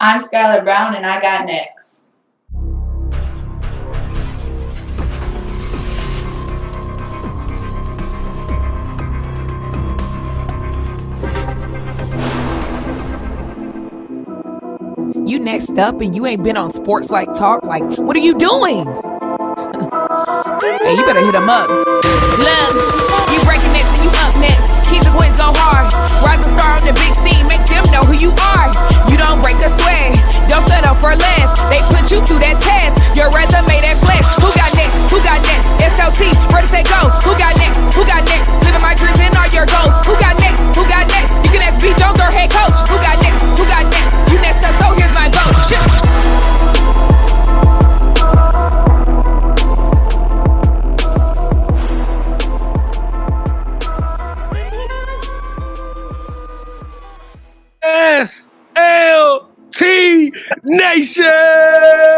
I'm Skylar Brown, and I got next. You next up and you ain't been on SportsLifeTalk. Like, what are you doing? Hey, you better hit him up. Look, you breaking next and you up next. Kings and queens go hard. Rise and star on the big scene. Make them know who you are. You don't break a sweat. Don't settle for less. They put you through that test. Your resume that flex. Who got next? Who got next? SLT, ready, set, go. Who got next? Who got next? Living my dreams and all your goals. Who got next? Who got next? You can ask B. Jones or head coach. Who got next? Who got next? You next up, so here's my vote. Chill. SLT Nation!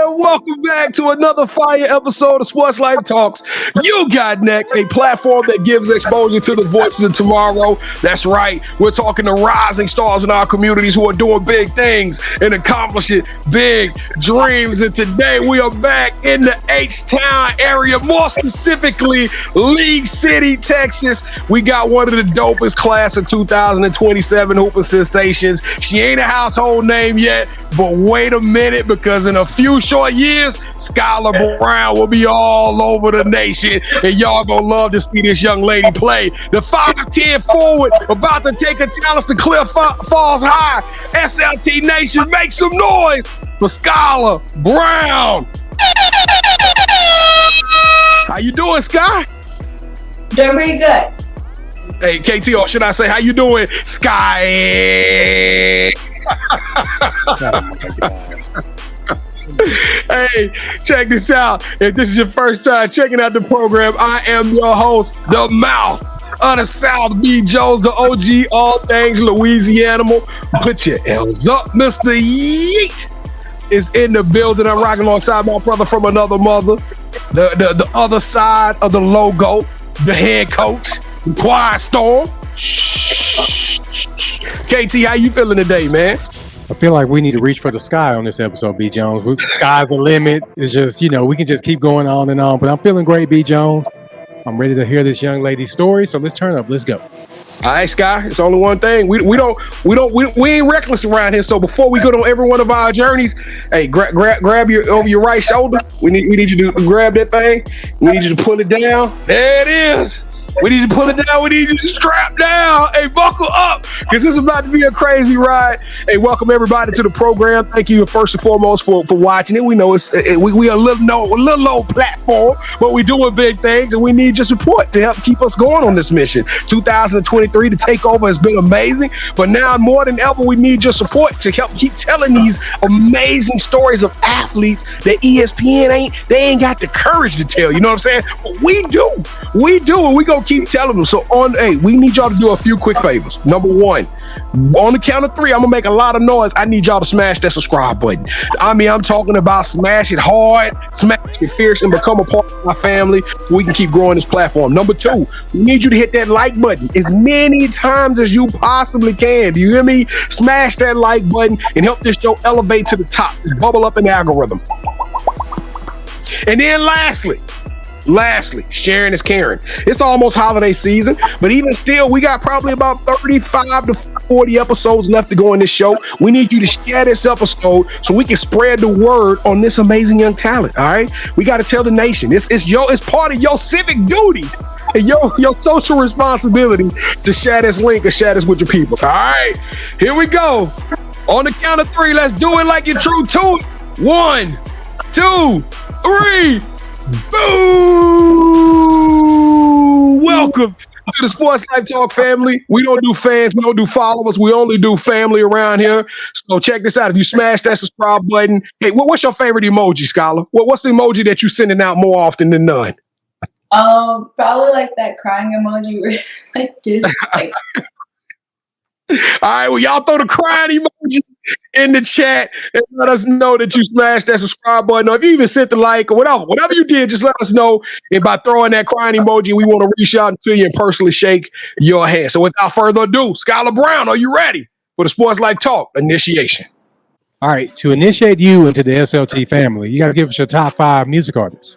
Welcome back to another fire episode of Sports Life Talks. You got next, a platform that gives exposure to the voices of tomorrow. That's right, we're talking to rising stars in our communities who are doing big things and accomplishing big dreams. And today we are back in the H-Town area, more specifically League City, Texas. We got one of the dopest class of 2027 hooping sensations. She ain't a household name yet, but wait a minute, because in a few short years, Skylar Brown will be all over the nation, and y'all gonna love to see this young lady play. The 5'10" forward about to take her talents to Cliff Falls High. SLT Nation, make some noise for Skylar Brown. How you doing, Sky? Doing pretty good. Hey, KT, or should I say, how you doing, Sky? Hey, check this out. If this is your first time checking out the program, I am your host, the mouth of the South, B. Jones, the OG, all things Louisiana. Put your L's up. Mr. Yeet is in the building. I'm rocking alongside my brother from another mother, the other side of the logo, the head coach, the quiet storm. KT, how you feeling today, man? I feel like we need to reach for the sky on this episode, B. Jones. Sky's the limit. It's just, we can just keep going on and on. But I'm feeling great, B. Jones. I'm ready to hear this young lady's story. So let's turn up. Let's go. All right, Sky. It's only one thing. We ain't reckless around here. So before we go on every one of our journeys, hey, grab your over your right shoulder. We need you to grab that thing. We need you to pull it down. There it is. We need to pull it down. We need you to strap down. Hey, buckle up, because this is about to be a crazy ride. Hey, welcome everybody to the program. Thank you first and foremost for watching it. We know we are a little old platform, but we're doing big things, and we need your support to help keep us going on this mission. 2023, the takeover has been amazing, but now more than ever, we need your support to help keep telling these amazing stories of athletes that ESPN ain't got the courage to tell. You know what I'm saying? But we do, and we go keep telling them. So we need y'all to do a few quick favors. Number one, on the count of three, I'm gonna make a lot of noise. I need y'all to smash that subscribe button. I'm talking about smash it hard, smash it fierce, and become a part of my family so we can keep growing this platform. Number two, we need you to hit that like button as many times as you possibly can. Do you hear me? Smash that like button and help this show elevate to the top. Just bubble up in the algorithm. And then lastly, sharing is caring. It's almost holiday season, but even still, we got probably about 35 to 40 episodes left to go in this show. We need you to share this episode so we can spread the word on this amazing young talent. All right, we got to tell the nation. It's part of your civic duty and your social responsibility to share this link or share this with your people. All right, here we go. On the count of three, let's do it like you're true to it. 1, 2, 3. Boo! Welcome to the Sports Life Talk family. We don't do fans, we don't do followers, we only do family around here. So check this out. If you smash that subscribe button, hey, what's your favorite emoji, Skylar? What's the emoji that you're sending out more often than none? Probably like that crying emoji where like just like. All right, well, y'all throw the crying emoji in the chat and let us know that you smashed that subscribe button, or if you even sent the like or whatever you did, just let us know. And by throwing that crying emoji, we want to reach out to you and personally shake your hand. So without further ado, Skylar Brown, are you ready for the Sports Life Talk initiation? All right, to initiate you into the SLT family, you got to give us your top 5 music artists.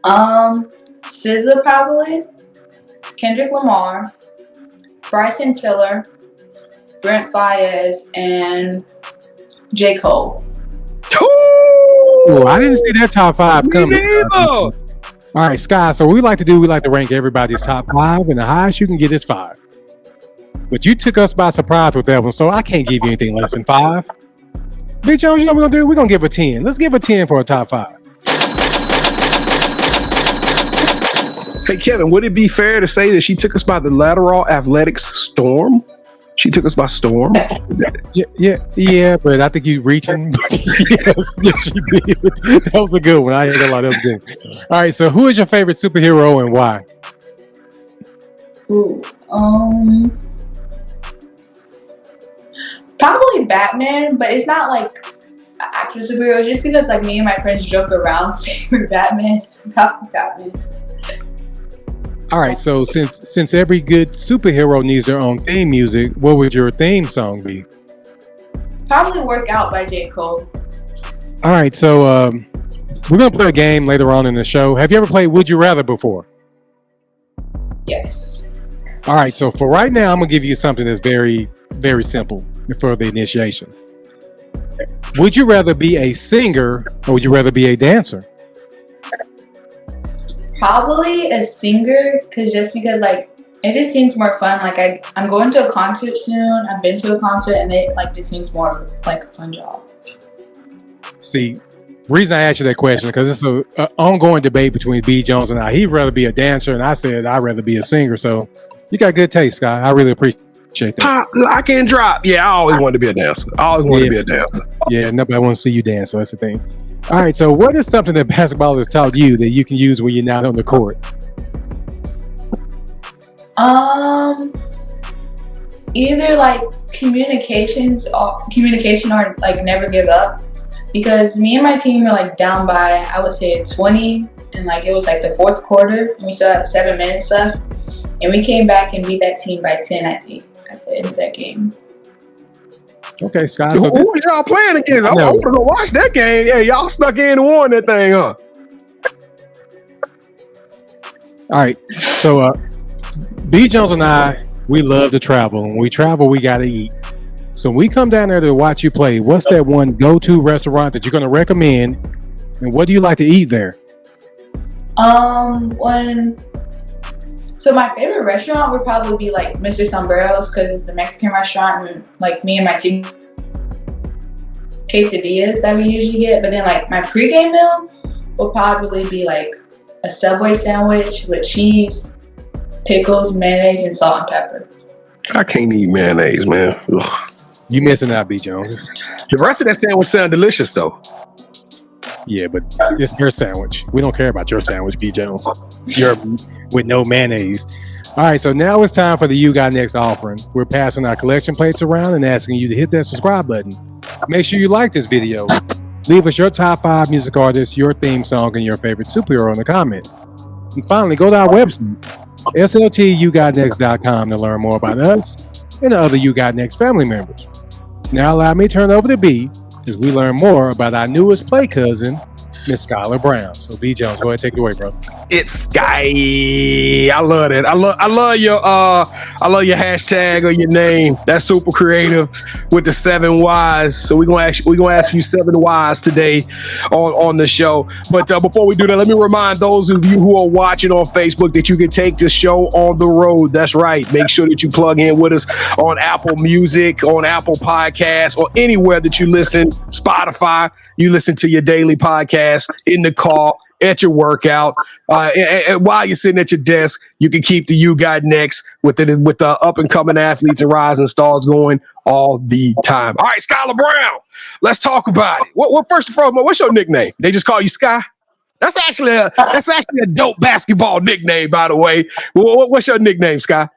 SZA probably, Kendrick Lamar, Bryson Tiller, Brent Faiyaz, and J. Cole. Ooh, I didn't see that top 5 coming. All right, Sky. So what we like to rank everybody's top 5, and the highest you can get is 5. But you took us by surprise with that one, so I can't give you anything less than 5. Big Jones, you know what we're gonna do? We're gonna give a 10. Let's give a 10 for a top 5. Hey Kevin, would it be fair to say that she took us by the lateral athletics storm? She took us by storm. Yeah, but I think you reaching. yes, she did. That was a good one. I ain't gonna lie, that was good. All right, so who is your favorite superhero and why? Ooh, probably Batman, but it's not like an actual superhero. Just because like me and my friends joke around saying we're Batman, so probably Batman. All right, so since every good superhero needs their own theme music, what would your theme song be? Probably Work Out by J. Cole. All right, so we're gonna play a game later on in the show. Have you ever played Would You Rather before? Yes. All right, so for right now, I'm gonna give you something that's very, very simple for the initiation. Would you rather be a singer or would you rather be a dancer? Probably a singer, because like it just seems more fun. Like I'm going to a concert soon. I've been to a concert and it like just seems more like a fun job. See, the reason I asked you that question because it's an ongoing debate between B. Jones and I. He'd rather be a dancer, and I said I'd rather be a singer. So you got good taste, Sky. I really appreciate that. Pop, lock, and drop. Yeah, I always wanted to be a dancer. Yeah, nobody wants to see you dance, so that's the thing. All right, so what is something that basketball has taught you that you can use when you're not on the court? Either like communication or like never give up. Because me and my team were like down by, I would say 20, and like it was like the 4th quarter, and we still had 7 minutes left. And we came back and beat that team by 10, I think, at the end of that game. Okay, Scott. So who was y'all playing against? I want to go watch that game. Yeah, y'all snuck in and won that thing, huh? All right. So B. Jones and I, we love to travel. When we travel, we got to eat. So when we come down there to watch you play, what's that one go-to restaurant that you're going to recommend? And what do you like to eat there? So my favorite restaurant would probably be like Mr. Sombreros, because it's the Mexican restaurant, and like me and my team quesadillas that we usually get. But then like my pregame meal will probably be like a Subway sandwich with cheese, pickles, mayonnaise, and salt and pepper. I can't eat mayonnaise, man. Ugh. You missing out, B. Jones. The rest of that sandwich sound delicious though. Yeah, but it's your sandwich. We don't care about your sandwich, B. Jones. You're with no mayonnaise. All right, so now it's time for the You Got Next offering. We're passing our collection plates around and asking you to hit that subscribe button. Make sure you like this video. Leave us your top 5 music artists, your theme song, and your favorite superhero in the comments. And finally, go to our website, sltyougotnext.com, to learn more about us and the other You Got Next family members. Now allow me to turn over to B as we learn more about our newest play cousin, Miss Skylar Brown. So B. Jones, go ahead, take it away, bro. It's Sky. I love it. I love your hashtag or your name. That's super creative with the 7 whys. So we're gonna ask you 7 whys today on the show. But before we do that, let me remind those of you who are watching on Facebook that you can take the show on the road. That's right. Make sure that you plug in with us on Apple Music, on Apple Podcasts, or anywhere that you listen. Spotify. You listen to your daily podcast in the car, at your workout, and while you're sitting at your desk. You can keep the You Got Next with the up and coming athletes and rising stars going all the time. All right, Skylar Brown, let's talk about it. What first and foremost, what's your nickname? They just call you Sky? That's actually a dope basketball nickname, by the way. What's your nickname, Sky?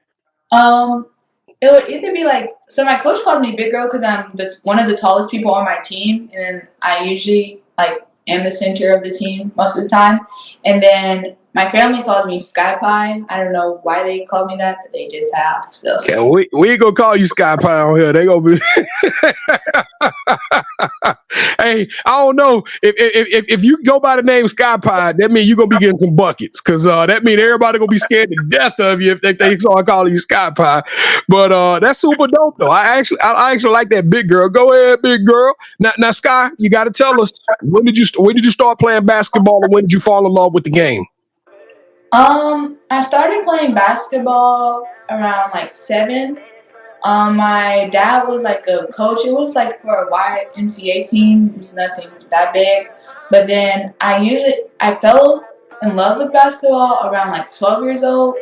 It would either be like, so my coach calls me Big Girl because I'm one of the tallest people on my team, and I usually like am the center of the team most of the time. And then My family calls me Sky Pie. I don't know why they call me that, but they just have. So Yeah, we ain't gonna call you Sky Pie on here. They gonna be. Hey, I don't know if you go by the name Sky Pie, that means you're gonna be getting some buckets, because that means everybody gonna be scared to death of you if they start calling you Sky Pie. But that's super dope though. I actually like that, big girl. Go ahead, big girl. Now, Sky, you got to tell us, when did you start playing basketball, and when did you fall in love with the game? I started playing basketball around like 7. My dad was like a coach. It was like for a YMCA team. It was nothing that big. But then I fell in love with basketball around like 12 years old,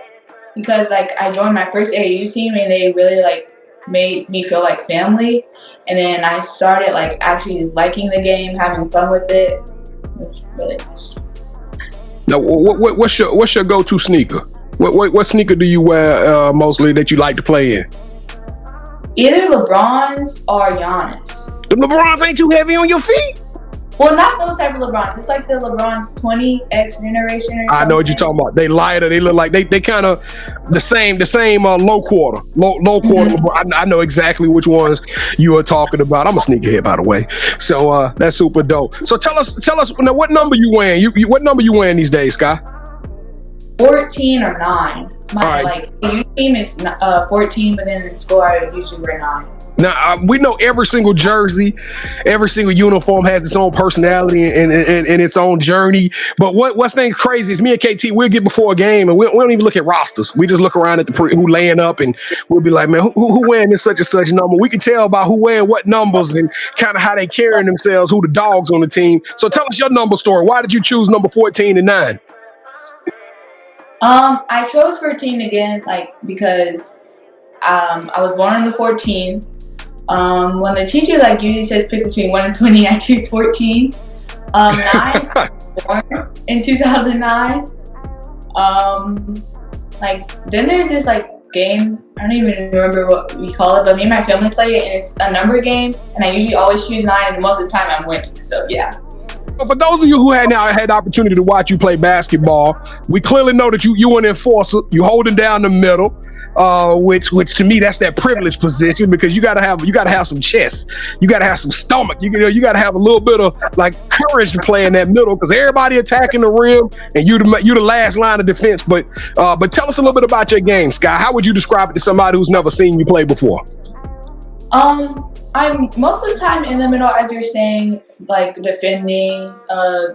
because like I joined my first AAU team and they really like made me feel like family. And then I started like actually liking the game, having fun with it. It's really nice. Now, what's your go-to sneaker? What sneaker do you wear mostly that you like to play in? Either LeBron's or Giannis. The LeBrons ain't too heavy on your feet? Well, not those type of LeBrons. It's like the LeBron's 20X generation or something. I know what you're talking about. They lighter. They look like they kind of the same low quarter. Low quarter. Mm-hmm. I know exactly which ones you are talking about. I'm a sneakerhead, by the way. So that's super dope. So tell us now, what number you wearing? What number you wearing these days, Sky? 14 or 9. My right. like the youth team is 14, but then in school I usually wear 9. Now we know every single jersey, every single uniform has its own personality and its own journey. But what's things crazy is me and KT, we'll get before a game and we don't even look at rosters. We just look around at who laying up, and we'll be like, man, who wearing this such and such number? We can tell by who wearing what numbers and kind of how they carrying themselves, who the dogs on the team. So tell us your number story. Why did you choose number 14 and 9? I chose 14 again, like because I was born on the 14. When the teacher like usually says pick between 1 and 20, I choose 14. 9, born in 2009. Like then there's this like game, I don't even remember what we call it, but me and my family play it, and it's a number game, and I usually always choose 9, and most of the time I'm winning. So yeah. For those of you who had the opportunity to watch you play basketball, we clearly know that you an enforcer. You holding down the middle, which to me that's that privileged position, because you gotta have some chest, you gotta have some stomach, you gotta have a little bit of like courage to play in that middle, because everybody attacking the rim and you the last line of defense. But tell us a little bit about your game, Sky. How would you describe it to somebody who's never seen you play before? I'm most of the time in the middle, as you're saying, like defending,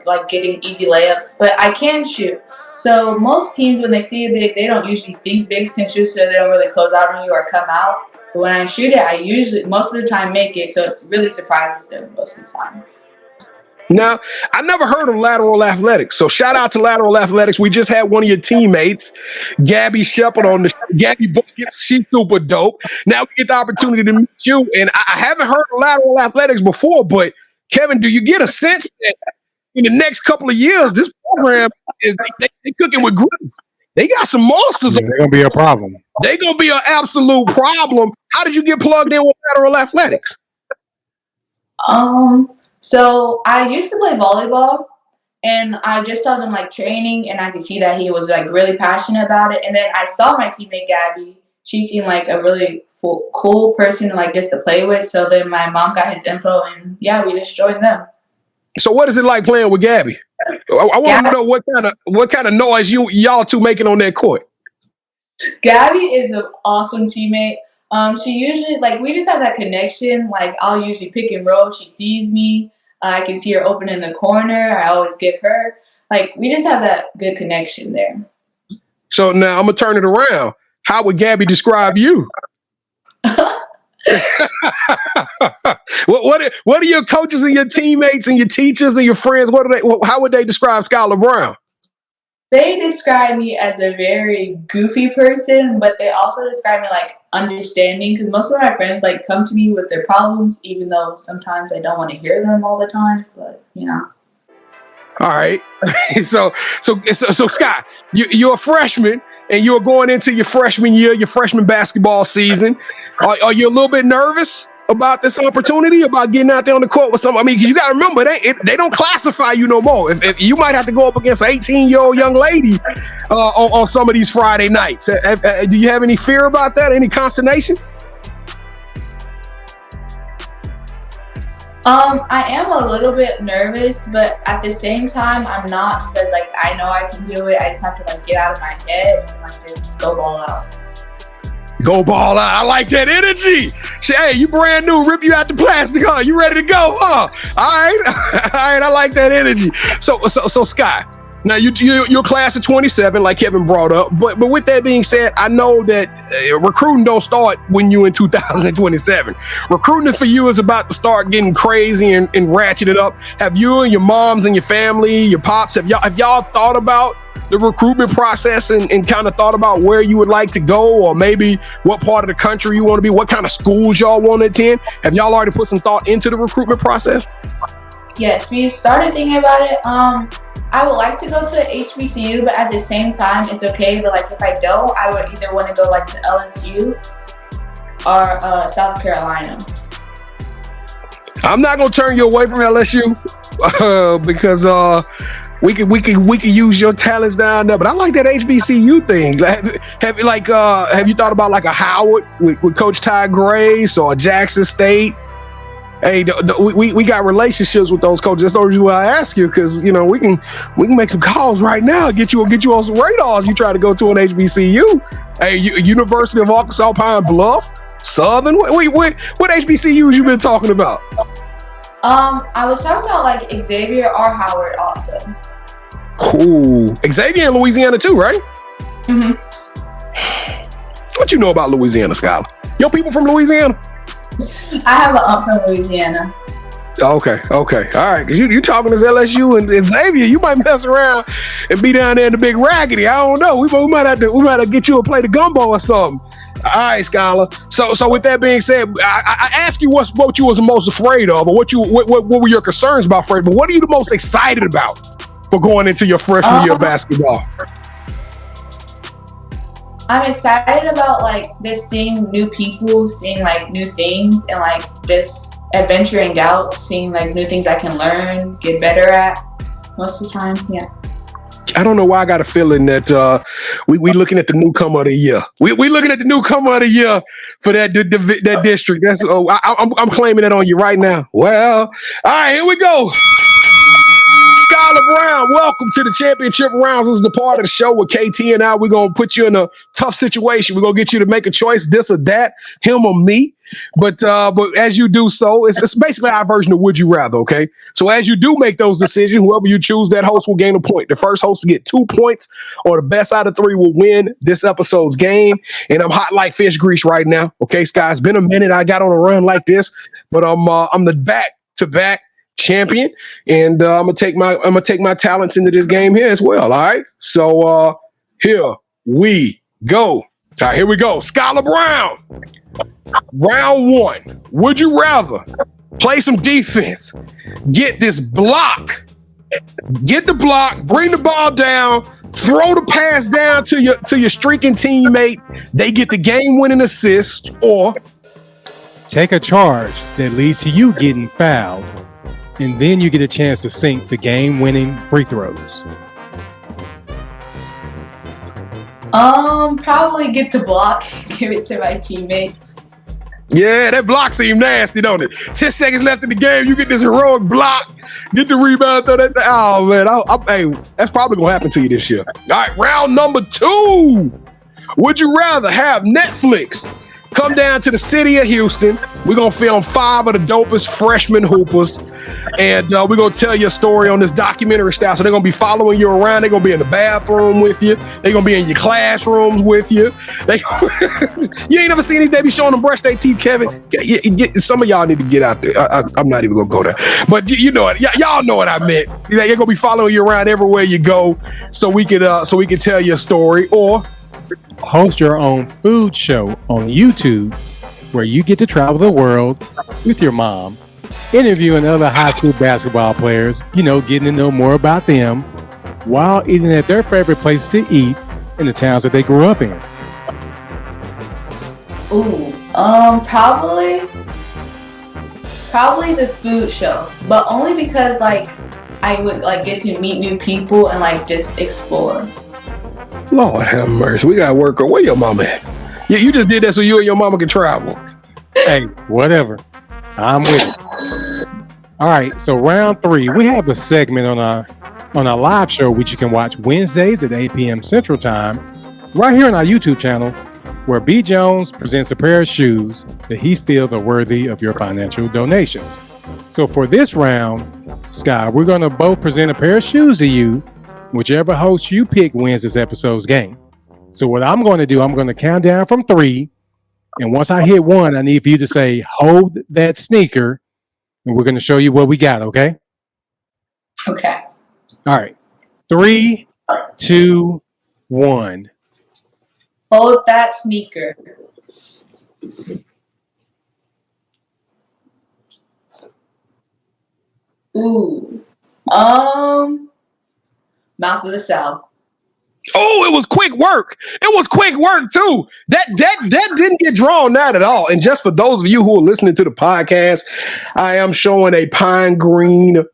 like getting easy layups, but I can shoot. So most teams, when they see a big, they don't usually think bigs can shoot, so they don't really close out on you or come out. But when I shoot it, I usually, most of the time, make it, so it really surprises them most of the time. Now, I never heard of lateral athletics, so shout out to lateral athletics. We just had one of your teammates, Gabby Shepard, on the Gabby Buckets. She's super dope. Now we get the opportunity to meet you, and I haven't heard of lateral athletics before, but Kevin, do you get a sense that in the next couple of years, this program is they cooking with grease? They got some monsters. Yeah, they're gonna be a problem. They're gonna be an absolute problem. How did you get plugged in with lateral athletics? So I used to play volleyball, and I just saw them like training, and I could see that he was like really passionate about it. And then I saw my teammate Gabby. She seemed like a really cool person, like just to play with. So then my mom got his info, and yeah, we just joined them. So what is it like playing with Gabby? I want to know what kind of noise y'all two making on that court. Gabby is an awesome teammate. She usually, like, we just have that connection. Like, I'll usually pick and roll. She sees me. I can see her open in the corner. I always give her. Like, we just have that good connection there. So now I'm going to turn it around. How would Gabby describe you? What are your coaches and your teammates and your teachers and your friends? How would they describe Skylar Brown? They describe me as a very goofy person, but they also describe me like understanding, because most of my friends like come to me with their problems, even though sometimes I don't want to hear them all the time. But yeah. All right. So Scott, you're a freshman and you're going into your freshman year, your freshman basketball season. Are you a little bit nervous? about this opportunity, about getting out there on the court with some? I mean, because you got to remember, they don't classify you no more. If you might have to go up against an 18-year-old young lady on some of these Friday nights. Do you have any fear about that? Any consternation? I am a little bit nervous, but at the same time, I'm not, because like I know I can do it. I just have to like get out of my head and like just go ball out. Go ball out. I like that energy. Hey, you brand new. Rip you out the plastic, huh? You ready to go, huh? All right. All right. I like that energy. So Sky, now you're class of 27, like Kevin brought up. But with that being said, I know that recruiting don't start when you in 2027. Recruiting for you is about to start getting crazy and ratchet it up. Have you and your moms and your family, your pops, have y'all thought about the recruitment process and kind of thought about where you would like to go, or maybe what part of the country you want to be, what kind of schools y'all want to attend? Have y'all already put some thought into the recruitment process? Yes, we've started thinking about it. I would like to go to HBCU, but at the same time, it's okay. But like if I don't, I would either want to go like to LSU or South Carolina. I'm not gonna turn you away from LSU because we could use your talents down there. But I like that HBCU thing. Have you thought about like a Howard with Coach Ty Grace or Jackson State? Hey, we got relationships with those coaches. That's the reason why I ask you, because you know we can make some calls right now, get you on some radars. You try to go to an HBCU. Hey, University of Arkansas Pine Bluff, Southern. What HBCUs you been talking about? I was talking about like Xavier or Howard also. Cool. Xavier in Louisiana too, right? Mm-hmm. What you know about Louisiana, Skylar? Your people from Louisiana? I have an aunt from Louisiana. Okay. All right. You talking to LSU and Xavier, you might mess around and be down there in the big raggedy. I don't know. We might have to get you a plate of gumbo or something. All right, Skylar. So with that being said, I asked you what you was the most afraid of, or what were your concerns about, Fred? But what are you the most excited about for going into your freshman year of basketball? I'm excited about like just seeing new people, seeing like new things, and like just adventuring out, seeing like new things I can learn, get better at most of the time. Yeah. I don't know why I got a feeling that we looking at the newcomer of the year. We looking at the newcomer of the year for that district. That's I'm claiming that on you right now. Well, all right, here we go. Skylar Brown, welcome to the championship rounds. This is the part of the show with KT and I. We're going to put you in a tough situation. We're going to get you to make a choice, this or that, him or me. But as you do so, it's basically our version of Would You Rather, okay? So as you do make those decisions, whoever you choose, that host will gain a point. The first host to get 2 points or the best out of 3 will win this episode's game. And I'm hot like fish grease right now, okay, Sky? It's been a minute I got on a run like this, but I'm the back-to-back champion, and I'm gonna take my talents into this game here as well. All right, so here we go. All right, here we go. Skylar Brown, round 1. Would you rather play some defense, get the block, bring the ball down, throw the pass down to your streaking teammate, they get the game-winning assist, or take a charge that leads to you getting fouled, and then you get a chance to sink the game-winning free throws? Probably get the block, give it to my teammates. Yeah, that block seemed nasty, don't it? 10 seconds left in the game, you get this heroic block, get the rebound, throw that thing. Oh, man, hey, that's probably going to happen to you this year. All right, round number 2. Would you rather have Netflix come down to the city of Houston? We're going to film 5 of the dopest freshman hoopers, and we're going to tell you a story on this documentary style. So they're going to be following you around. They're going to be in the bathroom with you. They're going to be in your classrooms with you. You ain't never seen these. They be showing them brush their teeth, Kevin. Some of y'all need to get out there. I'm not even going to go there. But you know it. Y'all know what I meant. They're going to be following you around everywhere you go, so we can tell you a story. Or host your own food show on YouTube, where you get to travel the world with your mom, interviewing other high school basketball players, getting to know more about them while eating at their favorite places to eat in the towns that they grew up in. Ooh, probably Probably the food show, but only because like I would like get to meet new people and like just explore. Lord have mercy. We gotta work on where your mama at. You just did that so you and your mama can travel. Hey, whatever. I'm with it. All right, so round 3, we have a segment on our live show, which you can watch Wednesdays at 8 p.m. Central Time, right here on our YouTube channel, where B. Jones presents a pair of shoes that he feels are worthy of your financial donations. So for this round, Sky, we're going to both present a pair of shoes to you. Whichever host you pick wins this episode's game. So what I'm going to do, I'm going to count down from 3. And once I hit 1, I need for you to say, hold that sneaker. And we're going to show you what we got, okay? Okay. All right. 3, 2, 1. Hold that sneaker. Ooh. Mouth of the South. Oh, it was quick work. It was quick work too. That didn't get drawn out at all. And just for those of you who are listening to the podcast, I am showing a pine green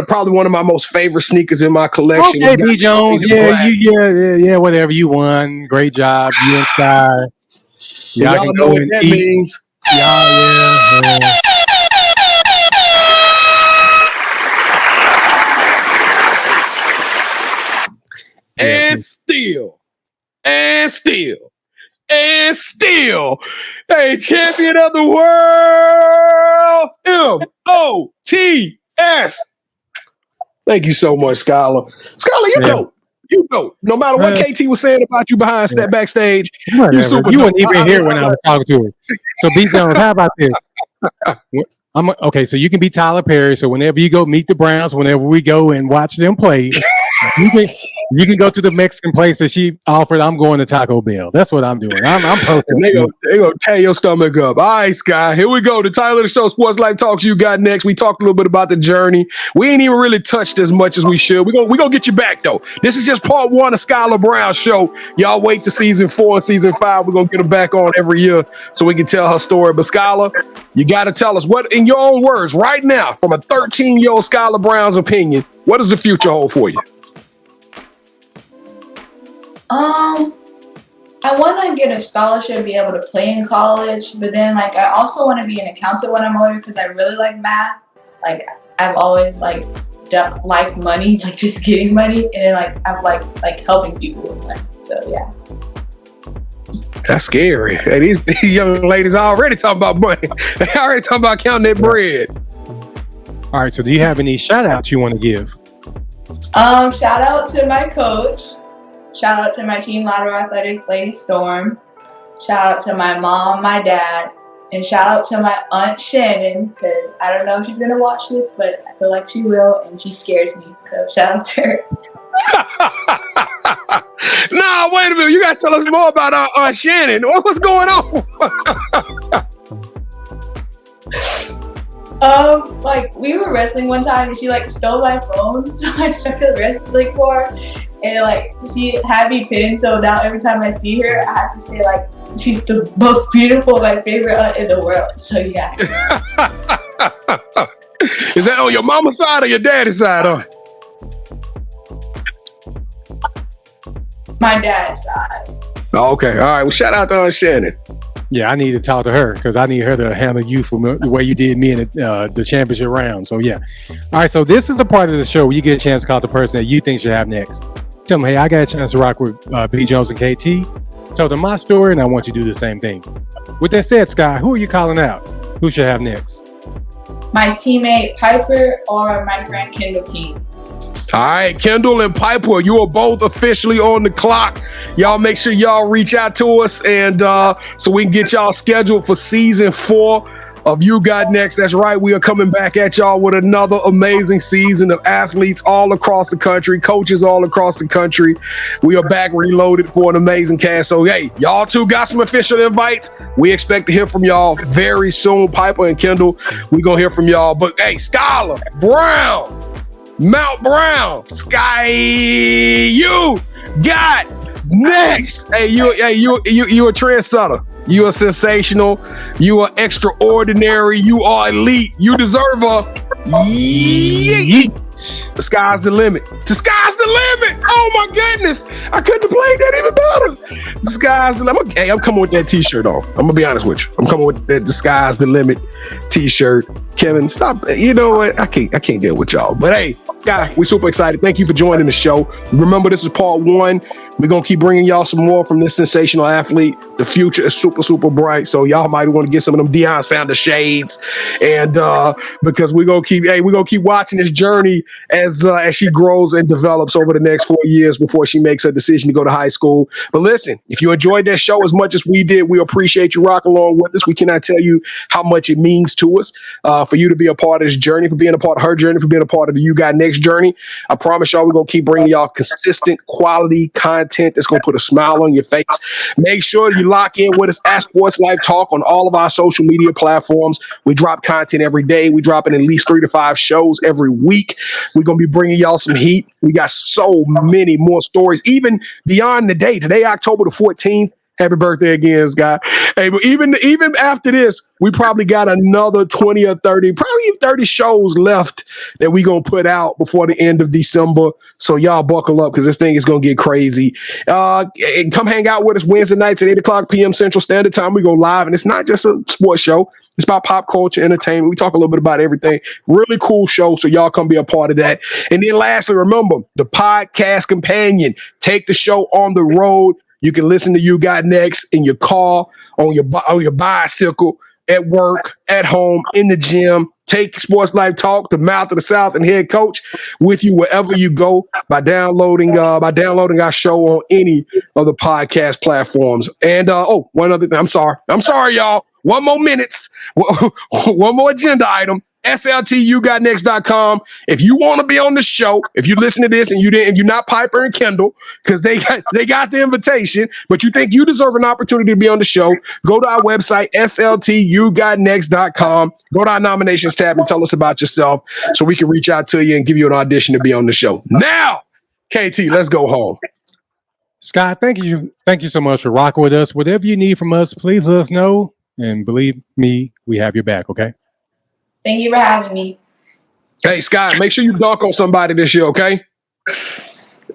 probably one of my most favorite sneakers in my collection. Okay, B. Jones. Yeah, whatever. You won. Great job. You and Sky. Y'all can go and eat. Means. Yeah. And still, a champion of the world, MOTS. Thank you so much, Skylar. Skylar, you know, no matter what KT was saying about you behind step backstage, you weren't even here when I was talking to her. So, B. Jones, how about this? Okay, so you can be Tyler Perry. So whenever you go meet the Browns, whenever we go and watch them play, you can go to the Mexican place that she offered. I'm going to Taco Bell. That's what I'm doing. I'm perfect. They gonna tear your stomach up. All right, Sky. Here we go. The title of the show, Sports Life Talks. You got next. We talked a little bit about the journey. We ain't even really touched as much as we should. We gonna get you back though. This is just part 1 of Skylar Brown's show. Y'all wait to season 4 and season 5. We're gonna get her back on every year so we can tell her story. But Skylar, you got to tell us what, in your own words, right now, from a 13-year-old Skylar Brown's opinion, what does the future hold for you? I want to get a scholarship, be able to play in college, but then like I also want to be an accountant when I'm older because I really like math. Like I've always liked money, like just getting money, and then like I've like helping people with money. So yeah. That's scary. Hey, these young ladies are already talking about money. They already talking about counting their bread. All right. So do you have any shout outs you want to give? Shout out to my coach. Shout out to my team, Lateral Athletics, Lady Storm. Shout out to my mom, my dad, and shout out to my Aunt Shannon, because I don't know if she's going to watch this, but I feel like she will, and she scares me. So shout out to her. Nah, wait a minute. You got to tell us more about Aunt Shannon. What's going on? Like we were wrestling one time and she like stole my phone, so I stuck to the wrestling floor and like she had me pinned, so now every time I see her I have to say like she's the most beautiful, my favorite aunt in the world. So yeah. Is that on your mama's side or your daddy's side? My dad's side. Oh, okay. All right. Well, shout out to Aunt Shannon. Yeah, I need to talk to her because I need her to handle you from the way you did me in the championship round. So, yeah. All right, so this is the part of the show where you get a chance to call the person that you think should have next. Tell them, hey, I got a chance to rock with B. Jones and KT. Tell them my story, and I want you to do the same thing. With that said, Sky, who are you calling out? Who should have next? My teammate Piper or my friend Kendall King. All right, Kendall and Piper, you are both officially on the clock. Y'all make sure y'all reach out to us and so we can get y'all scheduled for season 4 of You Got Next. That's right. We are coming back at y'all with another amazing season of athletes all across the country, coaches all across the country. We are back reloaded for an amazing cast. So, hey, y'all two got some official invites. We expect to hear from y'all very soon. Piper and Kendall, we going to hear from y'all. But, hey, Skylar Brown, Mount Brown, Sky, you got next. Hey, you a trendsetter. You are sensational. You are extraordinary. You are elite. You deserve a yeet. The sky's the limit. The sky's the limit. Oh my goodness. I couldn't have played that even better. The sky's the limit. Hey, I'm coming with that t-shirt on. I'm gonna be honest with you. I'm coming with that the sky's the limit t-shirt. Kevin, stop. You know what? I can't deal with y'all. But hey, Sky, we're super excited. Thank you for joining the show. Remember, this is part 1. We're going to keep bringing y'all some more from this sensational athlete. The future is super, super bright. So y'all might want to get some of them Deion Sanders shades. And because we're going to keep watching this journey as she grows and develops over the next 4 years before she makes her decision to go to high school. But listen, if you enjoyed that show as much as we did, we appreciate you rocking along with us. We cannot tell you how much it means to us for you to be a part of this journey, for being a part of her journey, for being a part of the You Got Next journey. I promise y'all we're going to keep bringing y'all consistent quality content that's going to put a smile on your face. Make sure you lock in with us at Sports Life Talk on all of our social media platforms. We drop content every day. We drop in at least 3 to 5 shows every week. We're going to be bringing y'all some heat. We got so many more stories, even beyond the day. Today, October the 14th. Happy birthday again, Scott. Hey, but even after this, we probably got another 20 or 30, probably 30 shows left that we going to put out before the end of December. So y'all buckle up because this thing is going to get crazy. And come hang out with us Wednesday nights at 8 o'clock p.m. Central Standard Time. We go live, and it's not just a sports show. It's about pop culture, entertainment. We talk a little bit about everything. Really cool show, so y'all come be a part of that. And then lastly, remember, the podcast companion. Take the show on the road. You can listen to You Got Next in your car, on your bicycle, at work, at home, in the gym. Take Sports Life Talk, the mouth of the South and head coach with you wherever you go by downloading our show on any of the podcast platforms. And one other thing, I'm sorry, y'all. One more minutes, one more agenda item. SLTyougotnext.com. If you want to be on the show, if you listen to this and you're not Piper and Kendall, because they got the invitation, but you think you deserve an opportunity to be on the show, go to our website, SLTyougotnext.com. Go to our nominations tab and tell us about yourself so we can reach out to you and give you an audition to be on the show. Now, KT, let's go home. Scott, thank you so much for rocking with us. Whatever you need from us, please let us know. And believe me, we have your back, okay? Thank you for having me. Hey, Scott, make sure you dunk on somebody this year, okay?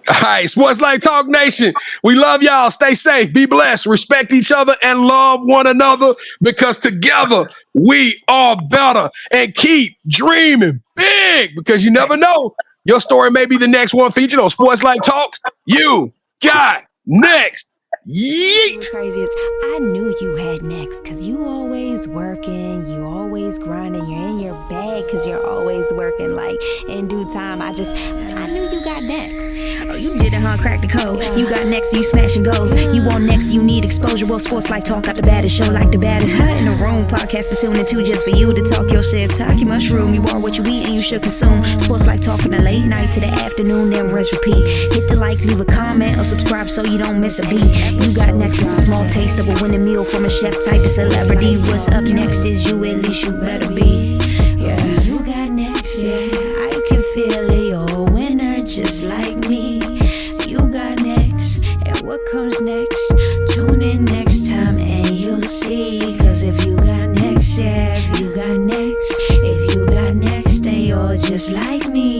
All right, Sports Life Talk Nation. We love y'all. Stay safe, be blessed, respect each other, and love one another because together we are better. And keep dreaming big because you never know. Your story may be the next one featured on Sports Life Talks. You got next. Yeet. Crazy is I knew you had next because you always working, you always grinding, you're in your bag because you're always working. Like in due time, I knew you got next. Oh, you did it, huh? Crack the code. You got next, you smashing goals. You want next, you need exposure. Well, Sports Life Talk got the baddest show, like the baddest in the room. Podcast to tune into just for you to talk your shit. Talk your mushroom. You are what you eat and you should consume. Sports Life Talk from the late night to the afternoon, then rest repeat. Hit the like, leave a comment, or subscribe so you don't miss a beat. You got next is a small taste of a winning meal from a chef type of celebrity. What's up next is you, at least you better be. Yeah, you got next, yeah. I can feel it, you're a winner just like me. You got next, and what comes next? Tune in next time and you'll see. Cause if you got next, yeah, if you got next, then you're just like me.